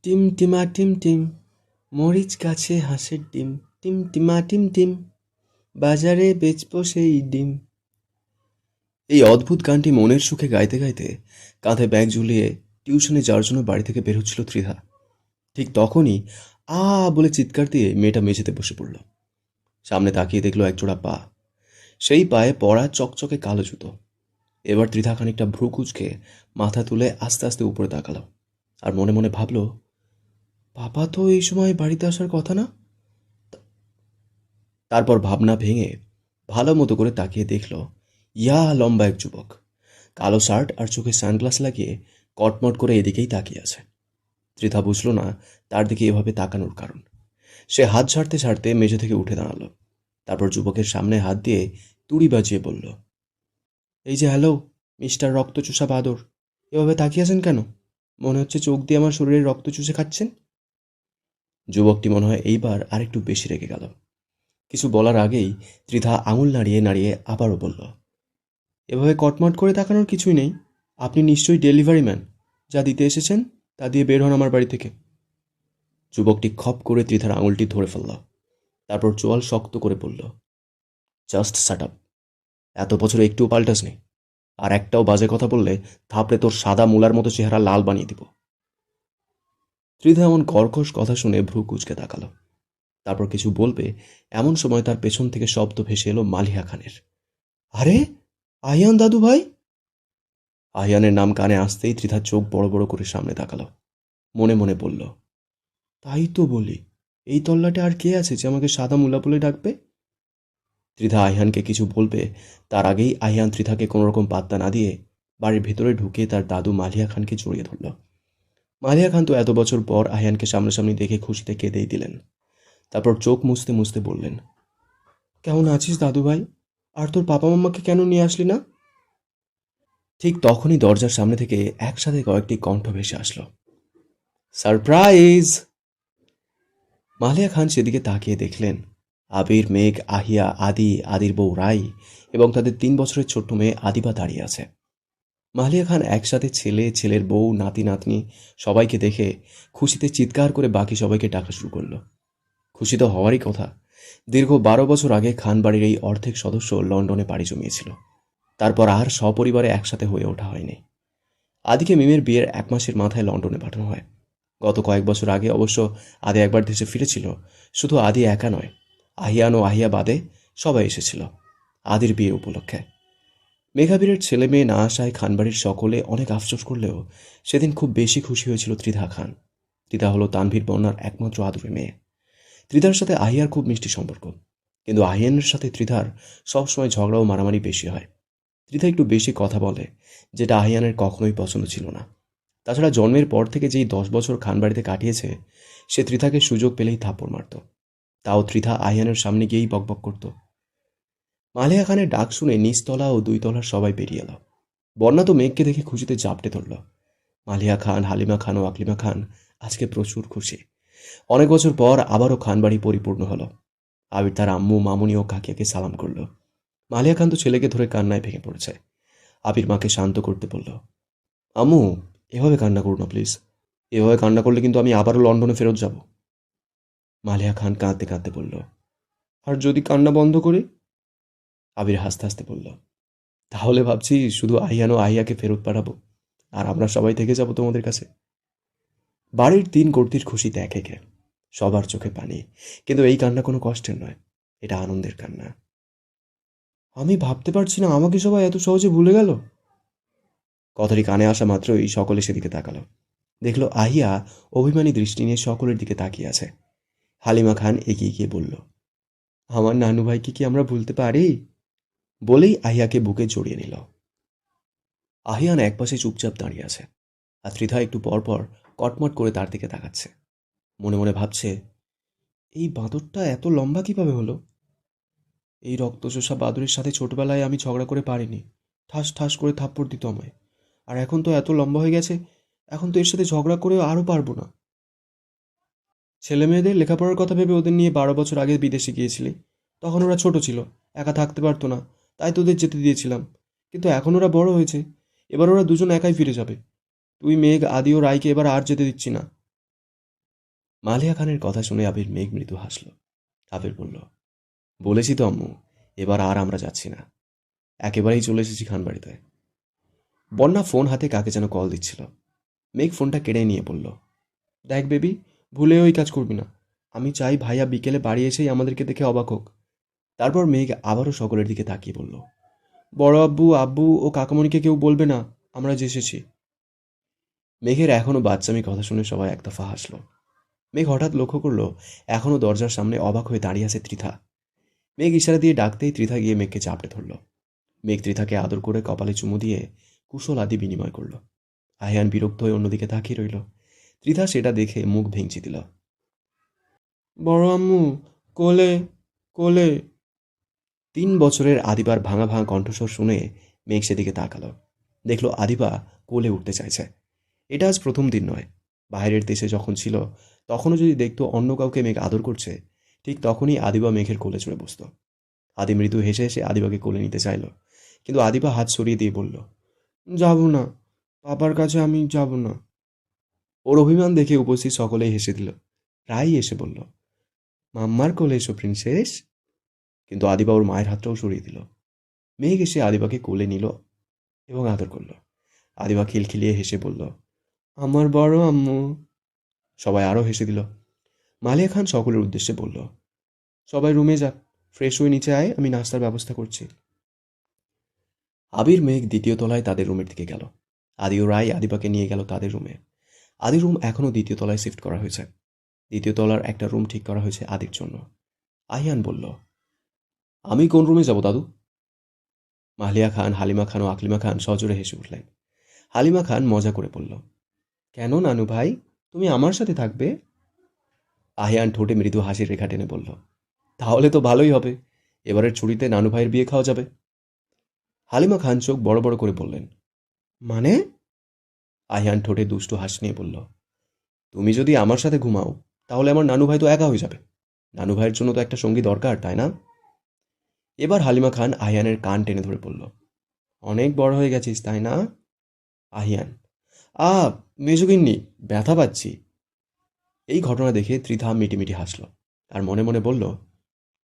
Team টিমা team team, মরিচ গাছে হাঁসের ডিম। টিম টিমা টিম টিম, বাজারে বেচবো সেই ডিম। এই অদ্ভুত গানটি মনের সুখে গাইতে গাইতে কাঁধে ব্যাগ ঝুলিয়ে টিউশনে যাওয়ার জন্য বাড়ি থেকে বের হচ্ছিল ত্রিধা। ঠিক তখনই আ বলে চিৎকার দিয়ে মেয়েটা মেঝেতে বসে পড়ল। সামনে তাকিয়ে দেখলো একজোড়া পা। সেই পায়ে পড়া চকচকে কালো জুতো। এবার ত্রিধা খানিকটা ভ্রু কুঁচকে মাথা তুলে আস্তে আস্তে উপরে তাকালো, আর মনে মনে ভাবলো, পাপা তো এই সময় বাড়িতে আসার কথা না। তারপর ভাবনা ভেঙে ভালো মতো করে তাকিয়ে দেখল, ইয়া লম্বা এক যুবক, কালো শার্ট আর চোখে সানগ্লাস লাগিয়ে কটমট করে এদিকেই তাকিয়ে আছে। ত্রিধা বুঝল না তার দিকে এভাবে তাকানোর কারণ। সে হাত ছাড়তে ছাড়তে মেঝে থেকে উঠে দাঁড়ালো। তারপর যুবকের সামনে হাত দিয়ে তুড়ি বাজিয়ে বলল, এই যে হ্যালো, মিস্টার রক্তচোষা বাদর, এভাবে তাকিয়ে আছেন কেন? মনে হচ্ছে চোখ দিয়ে আমার শরীরে রক্ত চুষে খাচ্ছেন। যুবকটি মনে হয় এইবার আরেকটু বেশি রেগে গেল। কিছু বলার আগেই ত্রিধা আঙুল নাড়িয়ে নাড়িয়ে আবারও বলল, এভাবে কটমট করে তাকানোর কিছুই নেই। আপনি নিশ্চয়ই ডেলিভারি ম্যান। যা দিতে এসেছেন তা দিয়ে বের হন আমার বাড়ি থেকে। যুবকটি খপ করে ত্রিধার আঙুলটি ধরে ফেলল। তারপর চোয়াল শক্ত করে বলল, জাস্ট শাট আপ। এত বছর একটুও পাল্টাসনি। আর একটাও বাজে কথা বললে থাপড়ে তোর সাদা মূলার মতো চেহারা লাল বানিয়ে দিব। ত্রিধা এমন কর্কশ কথা শুনে ভ্রু কুঁচকে তাকালো। তারপর কিছু বলবে এমন সময় তার পেছন থেকে শব্দ ভেসে এলো মালিহা খানের। আরে, আয়ান দাদু ভাই! আহিয়ানের নাম কানে আসতেই ত্রিধা চোখ বড় বড় করে সামনে তাকালো। মনে মনে বলল, তাই তো বলি, এই তল্লাটে আর কে আছে যে আমাকে সাদা মুলা বলে ডাকবে? ত্রিধা আহিয়ানকে কিছু বলবে তার আগেই আহিয়ান ত্রিধাকে কোনোরকম পাত্তা না দিয়ে বাড়ির ভেতরে ঢুকে তার দাদু মালিয়া খানকে জড়িয়ে ধরল। মালিয়া খান তো এত বছর পর আহিয়ানকে সামনাসামনি দেখে খুশিতে কেঁদেই দিলেন। তারপর চোখ মুছতে মুছতে বললেন, কেমন আছিস দাদু ভাই? আর তোর পাপা মাম্মাকে কেন নিয়ে আসলি না? ঠিক তখনই দরজার সামনে থেকে একসাথে কয়েকটি কণ্ঠ ভেসে আসলো, সারপ্রাইজ! মালিয়া খান সেদিকে তাকিয়ে দেখলেন আবির, মেঘ, আহিয়া, আদির বউ রাই এবং তাদের 3 বছরের ছোট্ট মেয়ে আদিবা দাঁড়িয়ে আছে। মালিয়া খান একসাথে ছেলে, ছেলের বউ, নাতি নাতনি সবাইকে দেখে খুশিতে চিৎকার করে বাকি সবাইকে ডাকা শুরু করলো। খুশি তো হওয়ারই কথা। দীর্ঘ 12 বছর আগে খান বাড়ির এই অর্ধেক সদস্য লন্ডনে পাড়ি জমিয়েছিল। তারপর আর সপরিবারে একসাথে হয়ে ওঠা হয়নি। আদিকে মিমের বিয়ের 1 মাসের মাথায় লন্ডনে পাঠানো হয়। গত কয়েক বছর আগে অবশ্য আদি একবার দেশে ফিরেছিল। শুধু আদি একা নয়, আহিয়ান ও আহিয়া বাদে সবাই এসেছিল আদির বিয়ে উপলক্ষে। মেঘাবীরের ছেলে মেয়ে না আসায় খানবাড়ির সকলে অনেক আফসোস করলেও সেদিন খুব বেশি খুশি হয়েছিল ত্রিধা খান। ত্রিধা হলো তানভীর বন্যার একমাত্র আদরের মেয়ে। ত্রিধার সাথে আহিয়ার খুব মিষ্টি সম্পর্ক, কিন্তু আহিয়ানের সাথে ত্রিধার সবসময় ঝগড়া ও মারামারি বেশি হয়। ত্রিধা একটু বেশি কথা বলে, যেটা আহিয়ানের কখনোই পছন্দ ছিল না। তাছাড়া জন্মের পর থেকে যেই 10 বছর খানবাড়িতে কাটিয়েছে, সে ত্রিধাকে সুযোগ পেলেই থাপ্পড় মারত। তাও ত্রিধা আহিয়ানের সামনে গিয়েই বকবক করত। মালিয়া খানের ডাক শুনে নিচতলা ও 2 তলার সবাই বেরিয়ে এলো। বন্যা তো মেঘকে দেখে খুশিতে জাপটে ধরল। মালিয়া খান, হালিমা খান ও আকলিমা খান আজকে প্রচুর খুশি। অনেক বছর পর আবারও খানবাড়ি পরিপূর্ণ হলো। আবির তার আম্মু, মামুনি ও কাকিয়াকে সালাম করলো। মালিয়া খান তো ছেলেকে ধরে কান্নায় ভেঙে পড়েছে। আবির মাকে শান্ত করতে বলল, আম্মু, এভাবে কান্না করো না প্লিজ। এভাবে কান্না করলে কিন্তু আমি আবারও লন্ডনে ফেরত যাব। মালিয়া খান কাঁদতে কাঁদতে বলল, আর যদি কান্না বন্ধ করি? আবির হাসতে হাসতে বলল, তাহলে ভাবছি শুধু আহিয়ান ও আহিয়াকে ফেরত পাঠাবো, আর আমরা সবাই থেকে যাব তোমাদের কাছে। বাড়ির 3 কর্তির খুশিতে একে সবার চোখে পানি। কিন্তু এই কান্না কোনো কষ্টের নয়, এটা আনন্দের কান্না। আমি ভাবতে পারছি না আমাকে সবাই এত সহজে ভুলে গেল। কথাটি কানে আসা মাত্রই সকলে সেদিকে তাকালো। দেখলো আহিয়া অভিমানী দৃষ্টি নিয়ে সকলের দিকে তাকিয়ে আছে। হালিমা খান এগিয়ে গিয়ে বলল, আমার নানু ভাইকে কি আমরা ভুলতে পারি? বলেই আহিয়াকে বুকে জড়িয়ে নিল। আহিয়ান একপাশে চুপচাপ দাঁড়িয়ে আছে, আর ত্রিধা একটু পর পর কটমট করে তার দিকে তাকাচ্ছে। মনে মনে ভাবছে, এই বাঁদরটা এত লম্বা কিভাবে হলো? এই রক্তচোষা বাদুড়ের সাথে ছোটবেলায় আমি ঝগড়া করে পারিনি, ঠাস ঠাস করে থাপ্পড় দিত আমায়। আর এখন তো এত লম্বা হয়ে গেছে, এখন তো এর সাথে ঝগড়া করে আরও পারবো না। ছেলে মেয়েদের লেখাপড়ার কথা ভেবে ওদের নিয়ে 12 বছর আগে বিদেশে গিয়েছিলি। তখন ওরা ছোট ছিল, একা থাকতে পারতো না, তাই তোদের যেতে দিয়েছিলাম। কিন্তু এখন ওরা বড় হয়েছে, এবার ওরা দুজন একাই ফিরে যাবে। তুই, মেঘ, আদি ও রাইকে এবার আর যেতে দিচ্ছি না। মালিয়া খানের কথা শুনে আবির মেঘ মৃদু হাসল। আবির বলল, বলেছি তো আম্মু, এবার আর আমরা যাচ্ছি না, একেবারেই চলে এসেছি খানবাড়িতে। বন্যা ফোন হাতে কাকে যেন কল দিচ্ছিল। মেঘ ফোনটা কেড়ে নিয়ে বলল, দেখ বেবি, ভুলেও ওই কাজ করবি না। আমি চাই ভাইয়া বিকেলে বাড়ি এসেই আমাদেরকে দেখে অবাক হোক। তারপর মেঘ আবারও সকলের দিকে তাকিয়ে বলল, বড় আব্বু, আব্বু ও কাকামণিকে কেউ বলবে না আমরা যে এসেছি। মেঘের এখনো বাচ্চামি কথা শুনে সবাই এক দফা হাসল। মেঘ হঠাৎ লক্ষ্য করলো এখনো দরজার সামনে অবাক হয়ে দাঁড়িয়ে আছে ত্রিধা। মেঘ ইশারা দিয়ে ডাকতেই ত্রিধা গিয়ে মেঘকে চাপড়ে ধরল। মেঘ ত্রিধাকে আদর করে কপালে চুমু দিয়ে কুশল আদি বিনিময় করল। আহিয়ান বিরক্ত হয়ে অন্যদিকে তাকিয়ে রইল। ত্রিধা সেটা দেখে মুখ ভেঙচি দিল। বড় আম্মু, কোলে কোলে। 3 বছরের আদিবার ভাঙা ভাঙা কণ্ঠস্বর শুনে মেঘ সেদিকে তাকালো। দেখল আদিবা কোলে উঠতে চাইছে। এটা আজ প্রথম দিন নয়। বাইরের দেশে যখন ছিল তখনও যদি দেখতো অন্য কাউকে মেঘ আদর করছে, ঠিক তখনই আদিবা মেঘের কোলে চড়ে বসত। আদি মৃদু হেসে হেসে আদিবাকে কোলে নিতে চাইল, কিন্তু আদিবা হাত সরিয়ে দিয়ে বলল, যাব না, পাপার কাছে আমি যাব না। ওর অভিমান দেখে উপস্থিত সকলেই হেসে দিল। রাই এসে বলল, মাম্মার কোলে এসো প্রিন্সেস। কিন্তু আদিবা ওর মায়ের হাতটাও সরিয়ে দিল। মেঘ এসে আদিবাকে কোলে নিল এবং আদর করল। আদিবা খিলখিলিয়ে হেসে বলল, আমার বড় আম্মু। সবাই আরও হেসে দিল। মালিয়া খান সকলের উদ্দেশ্যে বলল, সবাই রুমে যাক, ফ্রেশ হয়ে নিচে আয়, আমি নাস্তার ব্যবস্থা করছি। আবির মেঘ দ্বিতীয় তলায় তাদের রুমের দিকে গেল। আদি ও রায় আদিবাকে নিয়ে গেল তাদের রুমে। আদির রুম এখনও দ্বিতীয় তলায় শিফট করা হয়েছে। দ্বিতীয় তলার একটা রুম ঠিক করা হয়েছে আদির জন্য। আহিয়ান বলল, আমি কোন রুমে যাব দাদু? মাহলিয়া খান, হালিমা খান ও আকলিমা খান সজোরে হেসে উঠলেন। হালিমা খান মজা করে বলল, কেন নানু ভাই, তুমি আমার সাথে থাকবে? আহিয়ান ঠোঁটে মৃদু হাসির রেখা টেনে বলল, তাহলে তো ভালোই হবে, এবারের ছুটিতে নানু ভাইয়ের বিয়ে খাওয়া যাবে। হালিমা খান চোখ বড় বড় করে বললেন, মানে? আহিয়ান ঠোঁটে দুষ্টু হাসি নিয়ে বলল, তুমি যদি আমার সাথে ঘুমাও তাহলে আমার নানু ভাই তো একা হয়ে যাবে। নানু ভাইয়ের জন্য তো একটা সঙ্গী দরকার, তাই না? এবার হালিমা খান আহিয়ানের কান টেনে ধরে বলল, অনেক বড় হয়ে গেছিস তাই না? আহিয়ান, আ মেজুগিন্নি, ব্যথা পাচ্ছি। এই ঘটনা দেখে ত্রিধা মিটিমিটি হাসল আর মনে মনে বলল,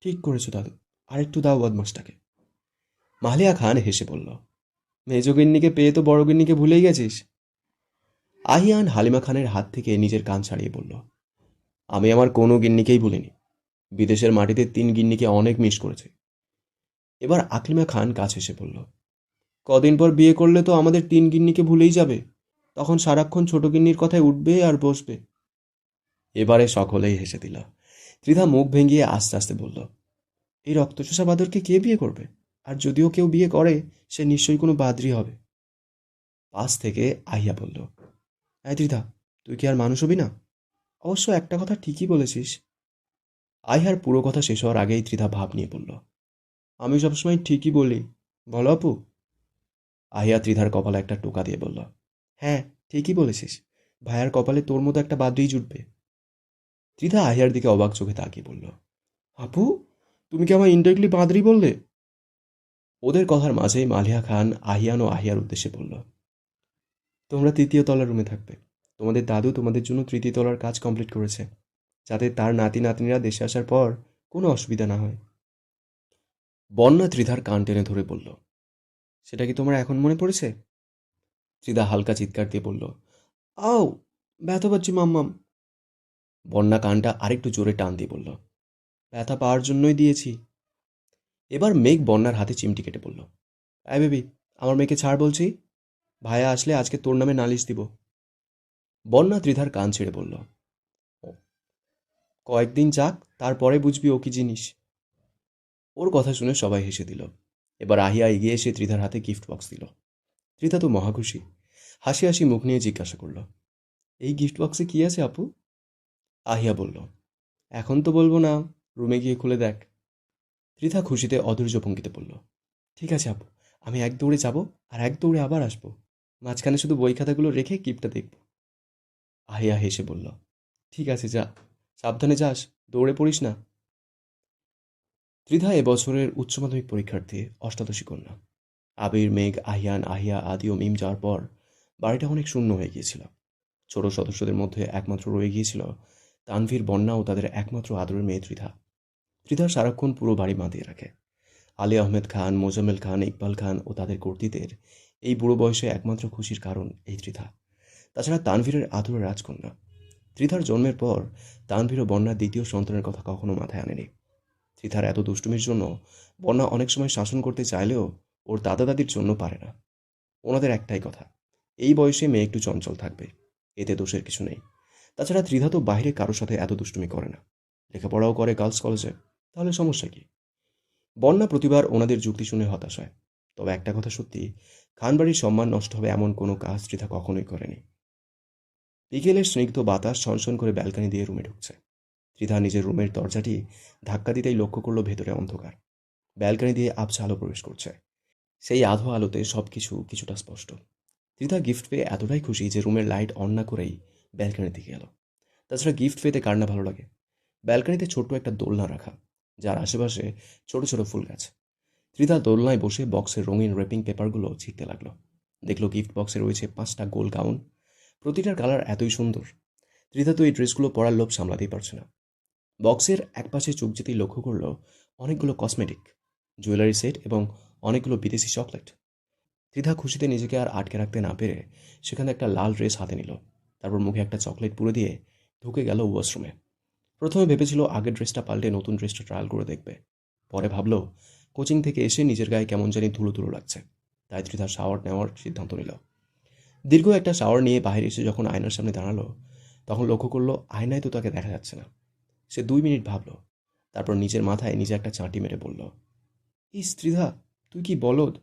ঠিক করেছো দাদু, আরেকটু দাও বদমাসটাকে। মাহলিয়া খান হেসে বলল, মেজগিন্নিকে পেয়ে তো বড় গিন্নিকে ভুলেই গেছিস। আহিয়ান হালিমা খানের হাত থেকে নিজের কান ছাড়িয়ে বলল, আমি আমার কোনো গিন্নিকেই ভুলিনি। বিদেশের মাটিতে 3 গিন্নিকে অনেক মিস করেছে। এবার আকলিমা খান কাছে এসে বলল, কদিন পর বিয়ে করলে তো আমাদের 3 গিন্নিকে ভুলেই যাবে, তখন সারাক্ষণ ছোট গিন্নির কথায় উঠবে আর বসবে। এবারে সকলেই হেসে দিল। ত্রিধা মুখ ভেঙিয়ে আস্তে আস্তে বলল, এই রক্তচোষা বাদরকে কে বিয়ে করবে? আর যদিও কেউ বিয়ে করে, সে নিশ্চয়ই কোনো বাদরি হবে। পাশ থেকে আহিয়া বলল, এই ত্রিধা, তুই কি আর মানুষ হবি না? অবশ্য একটা কথা ঠিকই বলেছিস। আহিয়ার পুরো কথা শেষ হওয়ার আগেই ত্রিধা ভাব নিয়ে বলল, আমি সবসময় ঠিকই বলি, বলো আপু। আহিয়া ত্রিধার কপালে একটা টোকা দিয়ে বলল, হ্যাঁ, ঠিকই বলেছিস, ভাইয়ার কপালে তোর মতো একটা বাদরিই জুটবে। ত্রিধা আহিয়ার দিকে অবাক চোখে তাকিয়ে বলল, আপু, তুমি কি আমায় ইনডাইরেক্টলি বাদরি বললে? ওদের কথার মাঝেই মালিয়া খান আহিয়ান ও আহিয়ার উদ্দেশ্যে বলল, তোমরা তৃতীয় তলার রুমে থাকবে। তোমাদের দাদু তোমাদের জন্য তৃতীয় তলার কাজ কমপ্লিট করেছে, যাতে তার নাতি নাতনিরা দেশে আসার পর কোনো অসুবিধা না হয়। বন্যা ত্রিধার কান টেনে ধরে বলল, সেটা কি তোমার এখন মনে পড়েছে? ত্রিধা হালকা চিৎকার দিয়ে বলল, আও, ব্যথা পাচ্ছি মাম্মাম। বন্যা কানটা আরেকটু জোরে টান দিয়ে বলল, ব্যথা পাওয়ার জন্যই দিয়েছি। এবার মেঘ বন্যার হাতে চিমটি কেটে বলল, আই বেবি, আমার মেয়েকে ছাড় বলছি, ভাইয়া আসলে আজকে তোর নামে নালিশ দিব। বন্যা ত্রিধার কান ছেড়ে বলল, কয়েকদিন যাক, তারপরে বুঝবি ও কি জিনিস। ওর কথা শুনে সবাই হেসে দিল। এবার আহিয়া এগিয়ে এসে ত্রিধার হাতে গিফট বক্স দিল। ত্রিধা তো মহাখুশি, হাসি হাসি মুখ নিয়ে জিজ্ঞাসা করল, এই গিফট বক্সে কি আছে আপু? আহিয়া বলল, এখন তো বলবো না, রুমে গিয়ে খুলে দেখ। ত্রিধা খুশিতে অধৈর্য ভঙ্গিতে বলল, ঠিক আছে আপু, আমি এক দৌড়ে যাব আর এক দৌড়ে আবার আসবো, মাঝখানে শুধু বই খাতাগুলো রেখে গিফটটা দেখব। আহিয়া হেসে বলল, ঠিক আছে যা, সাবধানে যাস, দৌড়ে পড়িস না। ত্রিধা এবছরের উচ্চ মাধ্যমিক পরীক্ষার্থী, অষ্টাদশী কন্যা। আবির, মেঘ, আহিয়ান, আহিয়া, আদি ও মিম যাওয়ার পর বাড়িটা অনেক শূন্য হয়ে গিয়েছিল। ছোট সদস্যদের মধ্যে একমাত্র রয়ে গিয়েছিল তানভীর, বন্যা ও তাদের একমাত্র আদরের মেয়ে ত্রিধা। ত্রিধা সারাক্ষণ পুরো বাড়ি মাতিয়ে রাখে। আলী আহমেদ খান, মোজাম্মেল খান, ইকবাল খান ও তাদের কর্তৃদের এই বুড়ো বয়সে একমাত্র খুশির কারণ এই ত্রিধা। তাছাড়া তানভীরের আদরের রাজকন্যা। ত্রিধার জন্মের পর তানভীর ও বন্যার দ্বিতীয় সন্তানের কথা কখনো মাথায় আনেনি। ত্রিধার এত দুষ্টুমির জন্য বন্যা অনেক সময় শাসন করতে চাইলেও ওর দাদা দাদির জন্য পারে না। ওনাদের একটাই কথা, এই বয়সে মেয়ে একটু চঞ্চল থাকবে, এতে দোষের কিছু নেই। তাছাড়া ত্রিধা তো বাইরে কারোর সাথে এত দুষ্টুমি করে না, লেখাপড়াও করে গার্লস কলেজে, তাহলে সমস্যা কি? বন্যা প্রতিবার ওনাদের যুক্তি শুনে হতাশ হয়। তবে একটা কথা সত্যি, খানবাড়ির সম্মান নষ্ট হবে এমন কোনো কাজ ত্রিধা কখনোই করেনি। বিকেলের স্নিগ্ধ বাতাস ছনছন করে ব্যালকনি দিয়ে রুমে ঢুকছে। ত্রিধা নিজের রুমের দরজাটি ধাক্কা দিতেই লক্ষ্য করলো ভেতরে অন্ধকার। ব্যালকনি দিয়ে আবছা আলো প্রবেশ করছে। সেই আধো আলোতে সবকিছু কিছুটা স্পষ্ট। ত্রিধা গিফট পেয়ে এতটাই খুশি যে রুমের লাইট অন না করেই ব্যালকনির দিকে গেল। তাছাড়া গিফট পেতে কার না ভালো লাগে। ব্যালকনিতে ছোট্ট একটা দোলনা রাখা, যার আশেপাশে ছোট ছোট ফুল গাছ। ত্রিধা দোলনায় বসে বক্সের রঙিন র্যাপিং পেপারগুলো ছিঁড়তে লাগলো। দেখলো গিফট বক্সে রয়েছে 5টা গোল গাউন। প্রতিটার কালার এতই সুন্দর, ত্রিধা তো এই ড্রেসগুলো পরার লোভ সামলাতেই পারছে না। বক্সের একপাশে চোখ যেতেই লক্ষ্য করলো অনেকগুলো কসমেটিক, জুয়েলারি সেট এবং অনেকগুলো বিদেশি চকলেট। ত্রিধা খুশিতে নিজেকে আর আটকে রাখতে না পেরে সেখানে একটা লাল ড্রেস হাতে নিল। তারপর মুখে একটা চকলেট পুরে দিয়ে ঢুকে গেল ওয়াশরুমে। প্রথমে ভেবেছিল আগের ড্রেসটা পাল্টে নতুন ড্রেসটা ট্রায়াল করে দেখবে। পরে ভাবলো কোচিং থেকে এসে নিজের গায়ে কেমন জানি ধুলো ধুলো লাগছে, তাই ত্রিধা শাওয়ার নেওয়ার সিদ্ধান্ত নিল। দীর্ঘ একটা শাওয়ার নিয়ে বাইরে এসে যখন আয়নার সামনে দাঁড়ালো, তখন লক্ষ্য করলো আয়নায় তো তাকে দেখা যাচ্ছে না। সে 2 মিনিট ভাবলো, তারপর নিজের মাথায় নিজে একটা চাঁটি মেরে বলল, ইস ত্রিধা, তুই কি বলদ!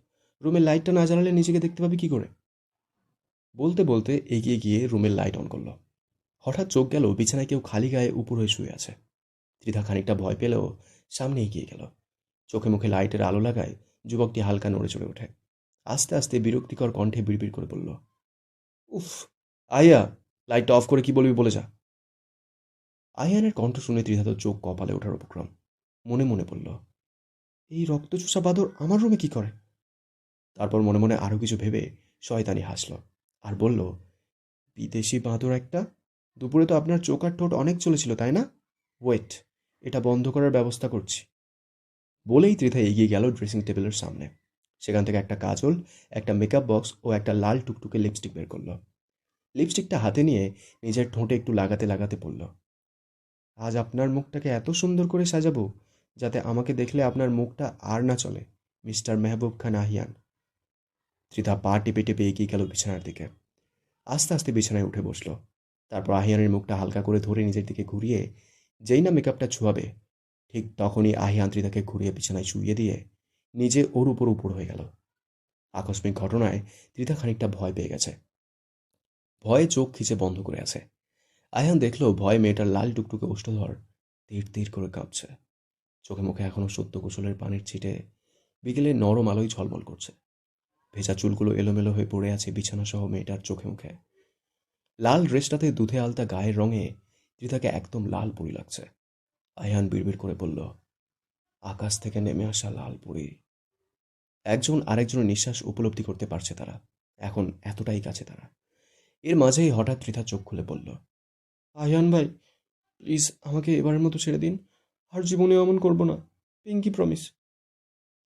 রুমের লাইটটা না জ্বালালে নিজেকে দেখতে পাবি কি করে? বলতে বলতে এগিয়ে গিয়ে রুমের লাইট অন করলো। হঠাৎ চোখ গেল বিছানায় কেউ খালি গায়ে উপর হয়ে শুয়ে আছে। ত্রিধা খানিকটা ভয় পেলেও সামনে এগিয়ে গেল। চোখে মুখে লাইটের আলো লাগায় যুবকটি হালকা নড়ে চড়ে ওঠে। আস্তে আস্তে বিরক্তিকর কণ্ঠে বিড়বিড় করে বলল, উফ, আয়া, লাইটটা অফ করে কি বলবি বলে যা। আয়ানের কণ্ঠ শুনে ত্রিধা তো চোখ কপালে ওঠার উপক্রম। মনে মনে বলল, এই রক্তচোষা বাদর আমার রুমে কি করে? তারপর মনে মনে আরও কিছু ভেবে শয়তানি হাসল আর বলল, বিদেশি বাঁদর একটা! দুপুরে তো আপনার চোখ আর ঠোঁট অনেক চলেছিল, তাই না? ওয়েট, এটা বন্ধ করার ব্যবস্থা করছি। বলেই ত্রিধা এগিয়ে গেল ড্রেসিং টেবিলের সামনে। সেখান থেকে একটা কাজল, একটা মেকআপ বক্স ও একটা লাল টুকটুকে লিপস্টিক বের করলো। লিপস্টিকটা হাতে নিয়ে নিজের ঠোঁটে একটু লাগাতে লাগাতে বলল, আজ আপনার মুখটাকে এত সুন্দর করে সাজাবো যাতে আমাকে দেখলে আপনার মুখটা আর না চলে, মিস্টার মেহবুব খান আহিয়ান। ত্রিধা পা টিপে টিপে এগিয়ে গেল বিছানার দিকে। আস্তে আস্তে বিছানায় উঠে বসলো। তারপর আহিয়ানের মুখটা হালকা করে ধরে নিজের দিকে ঘুরিয়ে যেই না মেকআপটা ছুঁয়াবে, ঠিক তখনই আহিয়ান ত্রিধাকে ঘুরিয়ে বিছানায় শুইয়ে দিয়ে নিজে ওর উপর উপর হয়ে গেল। আকস্মিক ঘটনায় ত্রিধা খানিকটা ভয় পেয়ে গেছে। ভয়ে চোখ খিচে বন্ধ করে আছে। আয়ান দেখলো ভয়ে মেয়েটার লাল টুকটুকে ওষ্ঠধর ধীর ধীর করে কাঁপছে। চোখে মুখে এখনো সদ্য গোসলের পানির ছিটে বিকেলের নরম আলোয় ঝলমল করছে। ভেজা চুলগুলো এলোমেলো হয়ে পড়ে আছে বিছানা সহ মেয়েটার চোখে মুখে। লাল ড্রেসটাতে দুধে আলতা গায়ের রঙে ত্রিধাকে একদম লাল পরি লাগছে। আয়ান বিড়বিড় করে বলল, আকাশ থেকে নেমে আসা লাল পরি। একজন আরেকজনের নিঃশ্বাস উপলব্ধি করতে পারছে তারা, এখন এতটাই কাছে তারা। এর মাঝেই হঠাৎ ত্রিধা চোখ খুলে বলল, আয়ান ভাই, প্লিজ আমাকে এবারের মতো ছেড়ে দিন, আর জীবনে এমন করবো না, পিঙ্কি প্রমিস।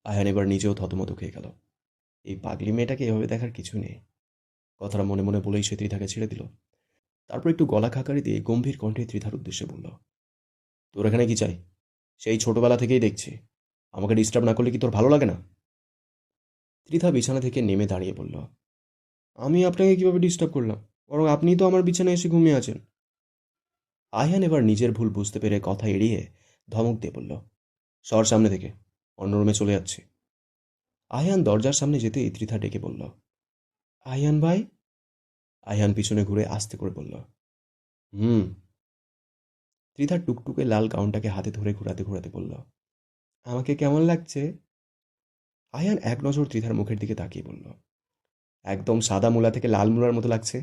আয়ান এবার নিজেও থতমত খেয়ে গেল। এই পাগলি মেয়েটাকে এভাবে দেখার কিছু নেই। কথাটা মনে মনে বলেই সে ত্রিধাকে ছেড়ে দিল। তারপর একটু গলা খাকারি দিয়ে গম্ভীর কণ্ঠে ত্রিধার উদ্দেশ্যে বলল, তোর এখানে কি চাই? সেই ছোটবেলা থেকেই দেখছি, আমাকে ডিস্টার্ব না করলে কি তোর ভালো লাগে না? ত্রিধা বিছানা থেকে নেমে দাঁড়িয়ে বলল, আমি আপনাকে কিভাবে ডিস্টার্ব করলাম? বরং আপনিই তো আমার বিছানায় এসে ঘুমিয়ে আছেন। আয়ান এবার নিজের ভুল বুঝতে পেরে কথা এড়িয়ে ধমক দিয়ে বলল, সর সামনে থেকে, অন্য রুমে চলে যাচ্ছি। আয়ান দরজার সামনে যেতেই ত্রিধা ডেকে বলল, আয়ান ভাই। আয়ান পিছনে ঘুরে আস্তে করে বলল, হুম। ত্রিধার টুকটুকে লাল গাউনটাকে হাতে ধরে ঘোরাতে ঘোরাতে বলল, আমাকে কেমন লাগছে? আয়ান এক নজর ত্রিধার মুখের দিকে তাকিয়ে বলল, একদম সাদা মূলা থেকে লাল মূলার মতো লাগছে।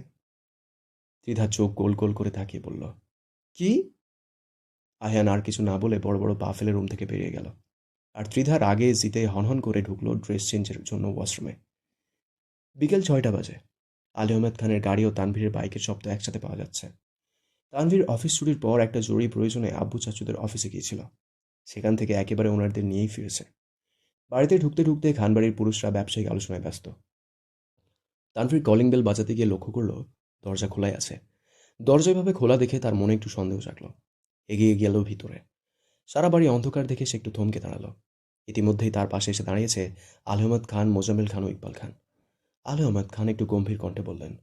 ত্রিধা চোখ গোল গোল করে তাকিয়ে বলল, কি? আয়ান আর কিছু না বলে বড় বড় পা ফেলে রুম থেকে বেরিয়ে গেল। আর ত্রিধার আগে জিতে হনহন করে ঢুকলো ড্রেস চেঞ্জের জন্য ওয়াশরুমে। বিকেল 6টা বাজে। আলী আহমেদ খানের গাড়ি ও তানভীরের বাইকের শব্দ একসাথে পাওয়া যাচ্ছে। তানভীর অফিস ছুটির পর একটা জরুরি প্রয়োজনে আব্বু চাচুদের অফিসে গিয়েছিল। সেখান থেকে একেবারে ওনারদের নিয়েই ফিরেছে। বাড়িতে ঢুকতে ঢুকতে খানবাড়ির পুরুষরা ব্যবসায়িক আলোচনায় ব্যস্ত। তানভীর কলিং বেল বাজাতে গিয়ে লক্ষ্য করলো দরজা খোলাই আছে। দরজা এভাবে খোলা দেখে তার মনে একটু সন্দেহ জাগলো। এগিয়ে গেল ভিতরে। সারা বাড়ি অন্ধকার দেখে সে একটু থমকে দাঁড়ালো। ইতিমধ্যেই তার পাশে এসে দাঁড়িয়েছে আলী আহমদ খান, মোজাম্মেল খান ও ইকবাল খান। আলী আহমদ খান একটু গম্ভীর কণ্ঠে বললেন,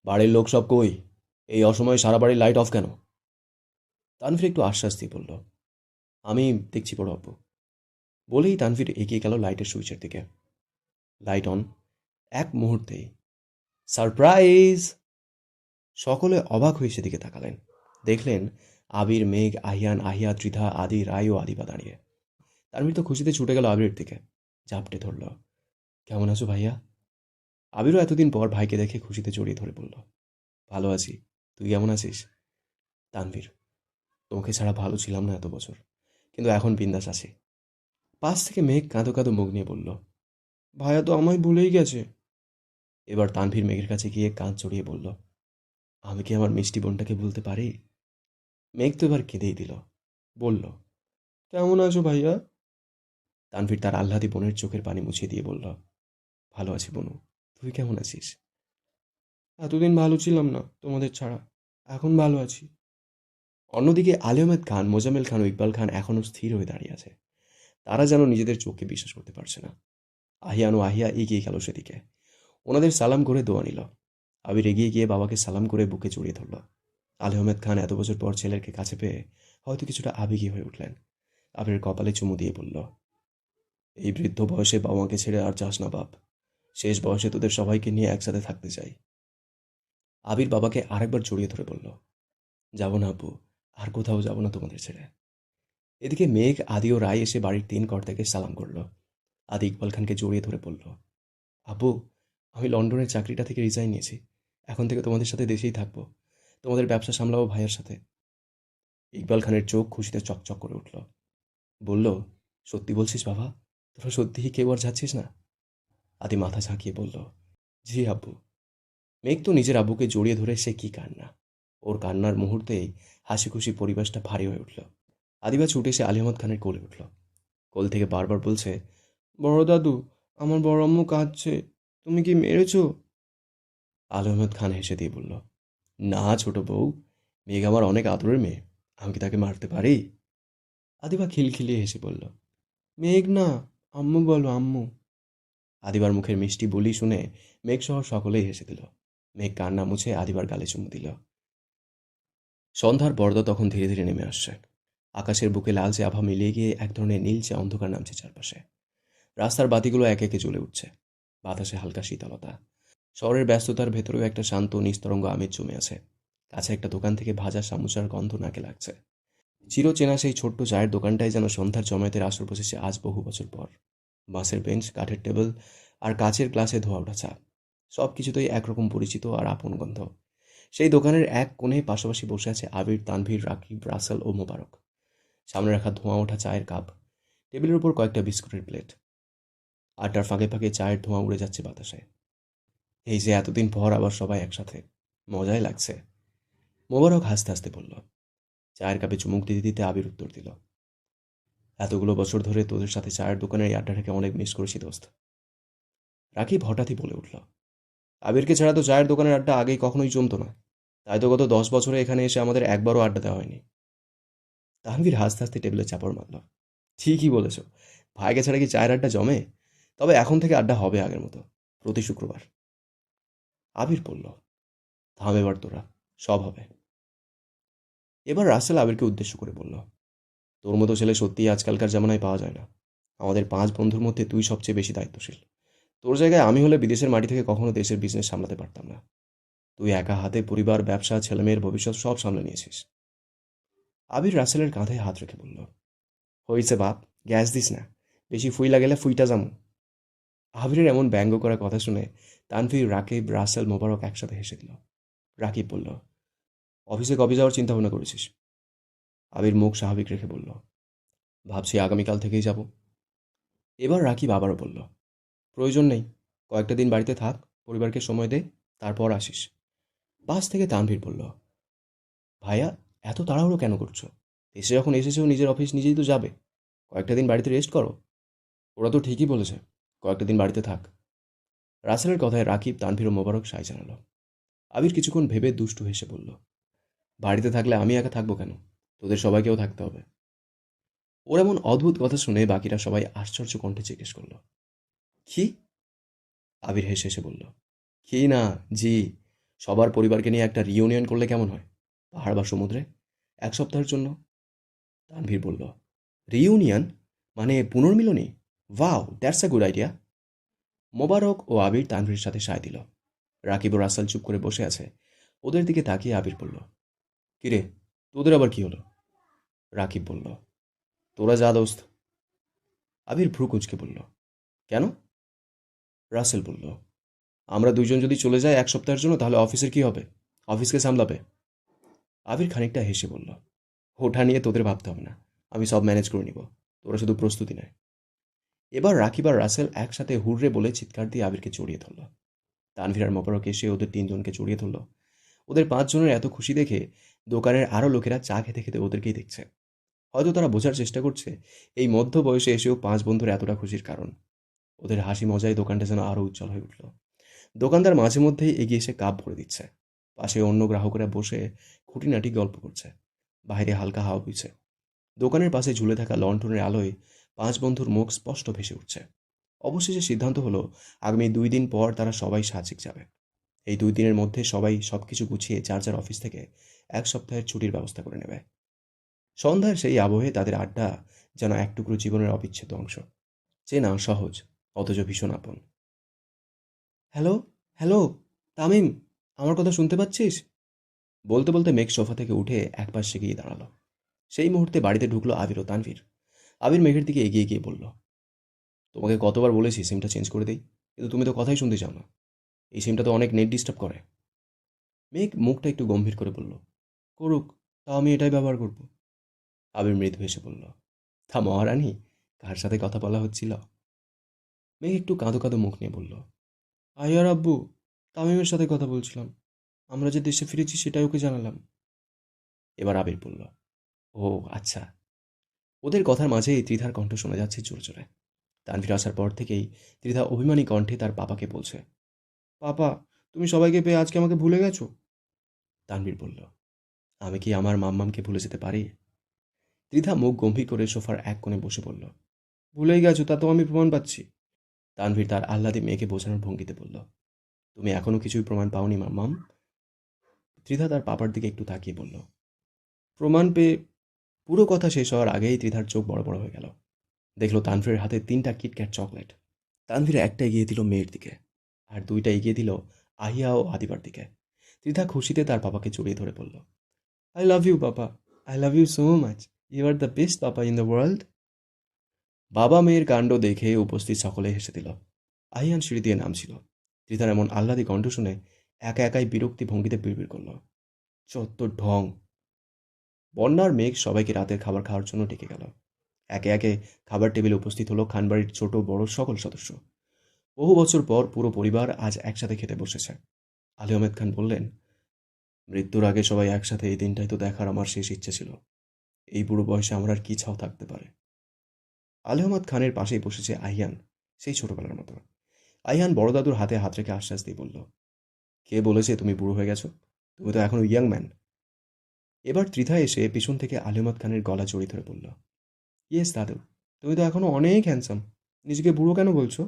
বাড়ির লোক সব কই? এই অসময়ে সারা বাড়ির লাইট অফ কেন? তানভীর একটু আশ্বাস দিয়ে বলল, আমি দেখছি বড় আব্বু। বলেই তানভীর এগিয়ে গেল লাইটের সুইচের দিকে। Light on. এক মুহূর্তেই সারপ্রাইজ! সকলে অবাক হয়ে সেদিকে তাকালেন। দেখলেন আবির, মেঘ, আহিয়ান, আহিয়া, ত্রিধা, আদি, রায় ও আদিবা দাঁড়িয়ে। তানভীর তো খুশিতে ছুটে গেল আবিরের দিকে, ঝাপটে ধরল। কেমন আছো ভাইয়া? আবিরও এতদিন পর ভাইকে দেখে খুশিতে জড়িয়ে ধরে বলল, ভালো আছি। তুই কেমন আছিস? তানভীর, তোমাকে ছাড়া ভালো ছিলাম না এত বছর, কিন্তু এখন বিন্দাস আছি। পাশ থেকে মেঘ কাঁদো কাঁদো মুখ নিয়ে বলল, ভাইয়া তো আমায় ভুলেই গেছে। এবার তানভীর মেঘের কাছে গিয়ে কাঁধ জড়িয়ে বলল, আমি কি আমার মিষ্টি বোনটাকে ভুলতে পারি? মেঘ তো এবার কেঁদেই দিল। বলল, কেমন আছো ভাইয়া? তানভীর তার আহ্লাদি বোনের চোখের পানি মুছিয়ে দিয়ে বলল, ভালো আছি বনু। তুই কেমন আছিস? এতদিন ভালো ছিলাম না তোমাদের ছাড়া, এখন ভালো আছি। অন্যদিকে আলী আহমেদ খান, মোজাম্মেল খান ও ইকবাল খান এখনও স্থির হয়ে দাঁড়িয়ে আছে। তারা যেন নিজেদের চোখকে বিশ্বাস করতে পারছে না। আহিয়ান ও আহিয়া এগিয়ে গেল সেদিকে। ওনাদের সালাম করে দোয়া নিল। আবির এগিয়ে গিয়ে বাবাকে সালাম করে বুকে জড়িয়ে ধরল। আলী আহমেদ খান এত বছর পর ছেলেকে কাছে পেয়ে হয়তো কিছুটা আবেগী হয়ে উঠলেন। আবিরের কপালে চুমু দিয়ে বলল, এই বৃদ্ধ বয়সে বাবা মাকে ছেড়ে আর যাস না বাপ। শেষ বয়সে তোদের সবাইকে নিয়ে একসাথে থাকতে চাই। আবির বাবাকে আরেকবার জড়িয়ে ধরে বলল, যাব না আব্বু, আর কোথাও যাব না তোমাদের ছেড়ে। এদিকে মেঘ, আদি ও রায় এসে বাড়ির 3 কর্তাকে সালাম করল। আদি ইকবাল খানকে জড়িয়ে ধরে বলল, আব্বু, আমি লন্ডনের চাকরিটা থেকে রিজাইন নিয়েছি। এখন থেকে তোমাদের সাথে দেশেই থাকবো। তোমাদের ব্যবসা সামলাবো ভাইয়ের সাথে। ইকবাল খানের চোখ খুশিতে চকচক করে উঠল। বলল, সত্যি বলছিস বাবা? তোরা সত্যিই কেউ আর যাচ্ছিস না? আদি মাথা ঝাঁকিয়ে বলল, জি আব্বু। মেঘ তো নিজের আব্বুকে জড়িয়ে ধরে সে কি কান্না! ওর কান্নার মুহূর্তেই হাসি খুশি পরিবেশটা ভারী হয়ে উঠল। আদিবা ছুটে এসে আলী আহমদ খানের কোলে উঠল। কোল থেকে বারবার বলছে, বড় দাদু, আমার বড় আম্মু কাঁদছে, তুমি কি মেরেছো? আলী আহমদ খান হেসে দিয়ে বলল, না ছোট বউ, মেঘ আমার অনেক আদরের মেয়ে, আমি কি তাকে মারতে পারি? আদিবা খিলখিলিয়ে হেসে বলল, মেঘ না, আম্মু বলো আম্মু। আদিবার মুখের মিষ্টি বুলি শুনে মেঘসহ সকলেই হেসে দিল। মেঘ কান্না মুছে আদিবার গালে চুমু দিল। সন্ধ্যার পর্দা তখন ধীরে ধীরে নেমে আসছে। আকাশের বুকে লালচে আভা মিলিয়ে গিয়ে এক ধরনের নীলচে অন্ধকার নামছে চারপাশে। রাস্তার বাতিগুলো একে একে জ্বলে উঠছে। বাতাসে হালকা শীতলতা। শহরের ব্যস্ততার ভেতরেও একটা শান্ত নিস্তরঙ্গ আমেজ জমে আছে। কাছে একটা দোকান থেকে ভাজা সামোসার গন্ধ নাকে লাগছে। চিরচেনা সেই ছোট্ট চায়ের দোকানটাই যেন সন্ধ্যার জমায়েতের আসর বসেছে আজ বহু বছর পর। বাঁশের বেঞ্চ, কাঠের টেবিল আর কাচের গ্লাসে ধোয়া ওঠা চা, সব কিছুতেই একরকম পরিচিত আর আপন গন্ধ। সেই দোকানের এক কোণে পাশাপাশি বসে আছে আবির, তানভীর, রাকিব, রাসেল ও মোবারক। সামনে রাখা ধোঁয়া ওঠা চায়ের কাপ, টেবিলের উপর কয়েকটা বিস্কুটের প্লেট। আড্ডার ফাঁকে ফাঁকে চায়ের ধোঁয়া উড়ে যাচ্ছে বাতাসে। এই যে এতদিন পর আবার সবাই একসাথে, মজাই লাগছে। মোবারক হাসতে হাসতে বলল। চায়ের কাপে চুমুক দিতে দিতে আবির উত্তর দিল, এতগুলো বছর ধরে তোদের সাথে চায়ের দোকানের এই আড্ডাটাকে অনেক মিস করেছি দোস্ত। রাকিব হঠাৎই বলে উঠল, আবিরকে ছাড়া তো চায়ের দোকানের আড্ডা আগেই কখনোই জমতো না। তাই তো গত 10 বছরে এখানে এসে আমাদের একবারও আড্ডা দেওয়া হয়নি। তানভীর হাসতে হাসতে টেবিলে চাপড় মারল। ঠিকই বলেছ, ভাইকে ছাড়া কি চায়ের আড্ডা জমে? তবে এখন থেকে আড্ডা হবে আগের মতো, প্রতি শুক্রবার। আবির বলল, থাম এবার তোরা, সব হবে। এবার রাসেল আবিরকে উদ্দেশ্য করে বলল, তোর মতো ছেলে সত্যিই আজকালকার জামানায় পাওয়া যায় না। আমাদের 5 বন্ধুর মধ্যে তুই সবচেয়ে বেশি দায়িত্বশীল। তোর জায়গায় আমি হলে বিদেশের মাটি থেকে কখনো দেশের বিজনেস সামলাতে পারতাম না। তুই একা হাতে পরিবার, ব্যবসা, ছেলেমেয়ের ভবিষ্যৎ সব সামলে নিয়েছিস। আবির রাসেলের কাঁধে হাত রেখে বলল, হইছে বাপ, গ্যাস দিস না, বেশি ফুইলা গেলে ফুইটা যামু। আবিরের এমন ব্যঙ্গ করা কথা শুনে তানভীর, রাকিব, রাসেল, মোবারক একসাথে হেসে দিল। রাকিব বলল, অফিসে কবে যাওয়ার চিন্তা ভাবনা করেছিস? আবির মুখ স্বাভাবিক রেখে বলল, ভাবছি আগামীকাল থেকেই যাব। এবার রাকিব আবারও বলল, প্রয়োজন নেই, কয়েকটা দিন বাড়িতে থাক, পরিবারকে সময় দে, তারপর আসিস। পাশ থেকে তানভীর বলল, ভাইয়া, এত তাড়াহুড়ো কেন করছো? দেশে যখন এসেছো নিজের অফিস নিজেই তো যাবে। কয়েকটা দিন বাড়িতে রেস্ট করো। ওরা তো ঠিকই বলেছে, কয়েকটা দিন বাড়িতে থাক। রাসেলের কথায় রাকিব, তানভীর ও মোবারক সায় জানালো। আবির কিছুক্ষণ ভেবে দুষ্টু হেসে বলল, বাড়িতে থাকলে আমি একা থাকবো কেন? তোদের সবাইকেও থাকতে হবে। ওর এমন অদ্ভুত কথা শুনে বাকিরা সবাই আশ্চর্য কণ্ঠে জিজ্ঞেস করলো, কি? আবির হেসে হেসে বলল, কি না, জি। সবার পরিবারকে নিয়ে একটা রিইউনিয়ন করলে কেমন হয়? পাহাড় বা সমুদ্রে, 1 সপ্তাহের জন্য। তানভীর বলল, রিইউনিয়ন? মানে পুনর্মিলনী? Wow, that's a good idea. Mobarak ও আবির তানভীরের সাথে সায় দিল। রাকিব ও রাসেল চুপ করে বসে আছে। ওদের দিকে তাকিয়ে আবির বলল, কিরে, তোদের আবার কি হলো? রাকিব বলল, তোরা যা দোস্ত। আবির ভ্রু কুঁচকে বলল, কেন? রাসেল বলল, আমরা দুইজন যদি চলে যাই 1 সপ্তাহের জন্য, তাহলে অফিসের কি হবে? অফিসকে সামলাবে? আবির খানিকটা হেসে বলল, ওটা নিয়ে তোদের ভাবতে হবে না, আমি সব ম্যানেজ করে নিব। তোরা শুধু প্রস্তুতি নেয়। এবার রাকিব আর রাসেল একসাথে হুররে বলে চিৎকার দিয়ে আবিরকে জড়িয়ে ধরল। তানভীর আর মোবারক এসে ওদের 3জনকে জড়িয়ে ধরল। ওদের 5জনের এত খুশি দেখে দোকানের আরও লোকেরা চা খেতে খেতে ওদেরকেই দেখছে। হয়তো তারা বোঝার চেষ্টা করছে এই মধ্য বয়সে এসেও 5 বন্ধুর এতটা খুশির কারণ। ওদের হাসি মজায় দোকানটা যেন আরও উজ্জ্বল হয়ে উঠল। দোকানদার মাঝে মধ্যেই এগিয়ে এসে কাপ ভরে দিচ্ছে। পাশে অন্য গ্রাহকরা বসে খুঁটিনাটি গল্প করছে। বাইরে হালকা হাওয়া বইছে। দোকানের পাশে ঝুলে থাকা লণ্ঠনের আলোয় 5 বন্ধুর মুখ স্পষ্ট ভেসে উঠছে। অবশেষে সিদ্ধান্ত হলো, আগামী 2 দিন পর তারা সবাই সাজেক যাবে। এই 2 দিনের মধ্যে সবাই সবকিছু গুছিয়ে যার যার অফিস থেকে 1 সপ্তাহের ছুটির ব্যবস্থা করে নেবে। সন্ধ্যার সেই আবহে তাদের আড্ডা যেন এক টুকরো জীবনের অবিচ্ছেদ্য অংশ। চেনা সহজ, অথচ ভীষণ আপন। হ্যালো, হ্যালো, তামিম, আমার কথা শুনতে পাচ্ছিস? বলতে বলতে মেঘ সোফা থেকে উঠে একপাশে গিয়ে দাঁড়ালো। সেই মুহূর্তে বাড়িতে ঢুকলো আবির ও তানভীর। আবির মেঘের দিকে এগিয়ে গিয়ে বলল, তোমাকে কতবার বলেছি সিমটা চেঞ্জ করে দেই, কিন্তু তুমি তো কথাই শুনতে চাও না। এই সিমটা তো অনেক নেট ডিস্টার্ব করে। মেঘ মুখটা একটু গম্ভীর করে বলল, করুক, তাও আমি এটাই ব্যবহার করব। আবির মৃদু হেসে বলল, তা মহারানী, কার সাথে কথা বলা হচ্ছিল? মেঘ একটু কাঁদো কাঁদো মুখ নিয়ে বলল, আয়ার আব্বু, তামিমের সাথে কথা বলছিলাম। আমরা যে দেশে ফিরেছি সেটাই ওকে জানালাম। এবার আবির বলল, ও আচ্ছা। ওদের কথার মাঝেই ত্রিধার কণ্ঠ শোনা যাচ্ছে জোরে জোরে। তানভীর আসার পর থেকেই ত্রিধা অভিমানী কণ্ঠে তার পাপাকে বলছে, পাপা, তুমি সবাইকে পেয়ে আজকে আমাকে ভুলে গেছো? তানভীর বলল, আমি কি আমার মাম্মামকে ভুলে যেতে পারি? ত্রিধা মুখ গম্ভীর করে সোফার এক কোণে বসে বলল, ভুলেই গেছো, তা তো আমি প্রমাণ পাচ্ছি। তানভীর তার আহ্লাদে মেয়েকে বোঝানোর ভঙ্গিতে বলল, তুমি এখনো কিছুই প্রমাণ পাওনি মাম্মাম। ত্রিধা তার পাপার দিকে একটু তাকিয়ে বলল, প্রমাণ পেয়ে? পুরো কথা শেষ হওয়ার আগেই ত্রিধার চোখ বড় বড় হয়ে গেল। দেখলো তানভীরের হাতে 3টা কিটক্যাট চকলেট। তানভীর একটা এগিয়ে দিল মেয়ের দিকে, আর 2টা এগিয়ে দিল আহিয়া ও আদিবার দিকে। ত্রিধা খুশিতে তার পাপাকে জড়িয়ে ধরে বলল, I love you papa, I love you so much, you are the best papa in the world. বাবা মেয়ের কাণ্ড দেখে উপস্থিত সকলে হেসে দিল। আহিয়ান সিঁড়ি দিয়ে নামছিল। ত্রিধার এমন আহ্লাদী কণ্ঠ শুনে একা একাই বিরক্তি ভঙ্গিতে বিড়বিড় করল, চত্ব ঢং। বন্যার মেঘ সবাইকে রাতের খাবার খাওয়ার জন্য ডেকে গেল। একে একে খাবার টেবিলে উপস্থিত হলো খানবাড়ির ছোট বড় সকল সদস্য। বহু বছর পর পুরো পরিবার আজ একসাথে খেতে বসেছে। আলী আহমেদ খান বললেন, মৃত্যুর আগে সবাই একসাথে এই দিনটাই তো দেখার আমার শেষ ইচ্ছে ছিল। এই বুড়ো বয়সে আমার আর কি ছাও থাকতে পারে। আলী আহমদ খানের পাশেই বসেছে আহিয়ান, সেই ছোটবেলার মতো। আহিয়ান বড় দাদুর হাতে হাত রেখে আশ্বাস দিয়ে বলল, কে বলেছে তুমি বুড়ো হয়ে গেছো? তুমি তো এখনো ইয়াং ম্যান। এবার ত্রিধা এসে পিছন থেকে আলী আহমদ খানের গলা জড়িয়ে ধরে বলল, ইয়েস দাদু, তুমি তো এখনো অনেক হ্যান্ডসাম। নিজেকে বুড়ো কেন বলছো?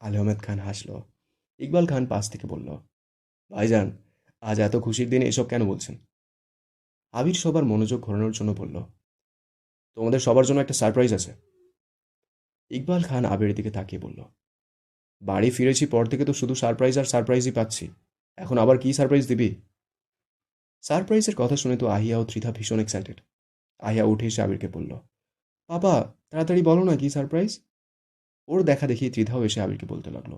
আলী আহমেদ খান হাসল। ইকবাল খান পাশ থেকে বলল, ভাইজান, আজ এত খুশির দিনে এসব কেন বলছেন? আবির সবার মনোযোগ ঘোরানোর জন্য বলল, তোমাদের সবার জন্য একটা সারপ্রাইজ আছে। ইকবাল খান আবিরের দিকে তাকিয়ে বলল, বাড়ি ফিরেছি পর থেকে তো শুধু সারপ্রাইজ আর সারপ্রাইজই পাচ্ছি। এখন আবার কি সারপ্রাইজ দিবি? সারপ্রাইজের কথা শুনে তো আহিয়া ও ত্রিধা ভীষণ এক্সাইটেড। আহিয়া উঠে এসে আবিরকে বলল, পাপা, তাড়াতাড়ি বলো না কি সারপ্রাইজ। ওর দেখা দেখি ত্রিধাও এসে আবিরকে বলতে লাগলো,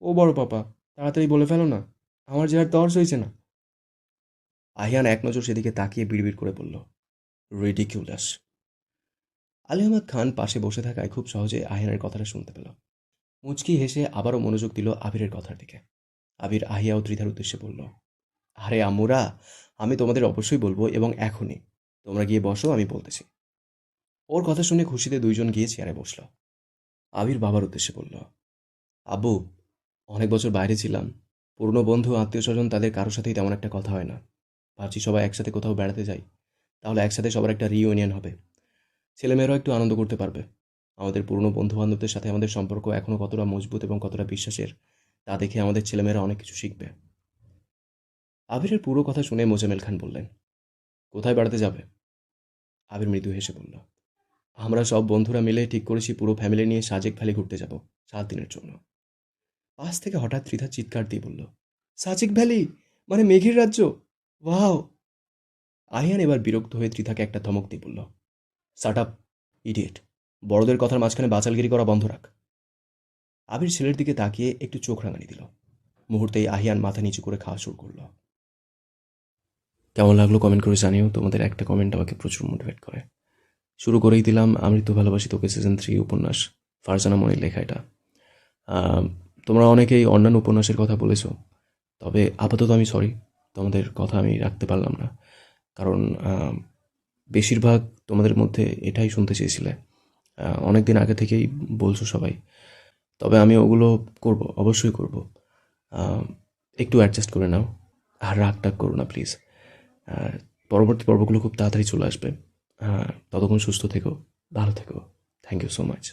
ও বড় পাপা, তাড়াতাড়ি বলে ফেলো না, আমার যে আর তর্স হয়েছে না। আহিয়ান এক নজর সেদিকে তাকিয়ে বিড়বিড় করে বলল, রিডিকিউলাস। আলী আহমদ খান পাশে বসে থাকায় খুব সহজে আহিয়ানের কথাটা শুনতে পেল। মুচকি হেসে আবারও মনোযোগ দিল আবিরের কথার দিকে। আবির আহিয়া ও ত্রিধার উদ্দেশ্যে বলল, আরে আম্মুরা, আমি তোমাদের অবশ্যই বলবো এবং এখনই। তোমরা গিয়ে বসো, আমি বলতেছি। ওর কথা শুনে খুশিতে দুইজন গিয়ে চেয়ারে বসলো। আবির বাবার উদ্দেশ্যে বলল, আব্বু, অনেক বছর বাইরে ছিলাম। পুরনো বন্ধু, আত্মীয় স্বজন, তাদের কারোর সাথেই তেমন একটা কথা হয় না। ভাবছি সবাই একসাথে কোথাও বেড়াতে যাই, তাহলে একসাথে সবার একটা রিইউনিয়ন হবে। ছেলেমেয়েরাও একটু আনন্দ করতে পারবে। আমাদের পুরনো বন্ধু বান্ধবদের সাথে আমাদের সম্পর্ক এখনও কতটা মজবুত এবং কতটা বিশ্বাসের, তা দেখে আমাদের ছেলেমেয়েরা অনেক কিছু শিখবে। আবিরের পুরো কথা শুনে মোজাম্মেল খান বললেন, কোথায় বেড়াতে যাবে? আবির মৃদু হেসে বলল, আমরা সব বন্ধুরা মিলে ঠিক করেছি পুরো ফ্যামিলি নিয়ে সাজেক ভ্যালি ঘুরতে যাব 7 দিনের জন্য। পাশ থেকে হঠাৎ ত্রিধা চিৎকার দিয়ে বলল, সাজেক ভ্যালি? মানে মেঘের রাজ্য? ওয়াও! আহিয়ান এবার বিরক্ত হয়ে ত্রিধাকে একটা ধমক দিয়ে বলল, শাট আপ, ইডিয়েট! বড়দের কথার মাঝখানে বাচালগিরি করা বন্ধ রাখ। আবির ছেলের দিকে তাকিয়ে একটু চোখ রাঙানি দিল। মুহূর্তেই আহিয়ান মাথা নিচু করে খাওয়া শুরু করলো। কেমন লাগলো কমেন্ট করে জানিও। তোমাদের একটা কমেন্ট আমাকে প্রচুর মোটিভেট করে। শুরু করেই দিলাম আমি তো ভালোবাসি তোকে সিজন 3 উপন্যাস, ফারজানা মনির লেখা এটা। আম, তোমরা অনেকেই অন্যান্য উপন্যাসের কথা বলেছো, তবে আপাতত আমি সরি, তোমাদের কথা আমি রাখতে পারলাম না। কারণ বেশিরভাগ তোমাদের মধ্যে এটাই শুনতে চেয়েছিলে। অনেক দিন আগে থেকেই বলছো সবাই। তবে আমি ওগুলো করব, অবশ্যই করব। আম, একটু অ্যাডজাস্ট করে নাও, আর রাগ টাগ করো না প্লিজ। আর পরবর্তী পর্বগুলো খুব তাড়াতাড়ি চলে আসবে। ততক্ষণ সুস্থ থেকো, ভালো থেকো। Thank you so much.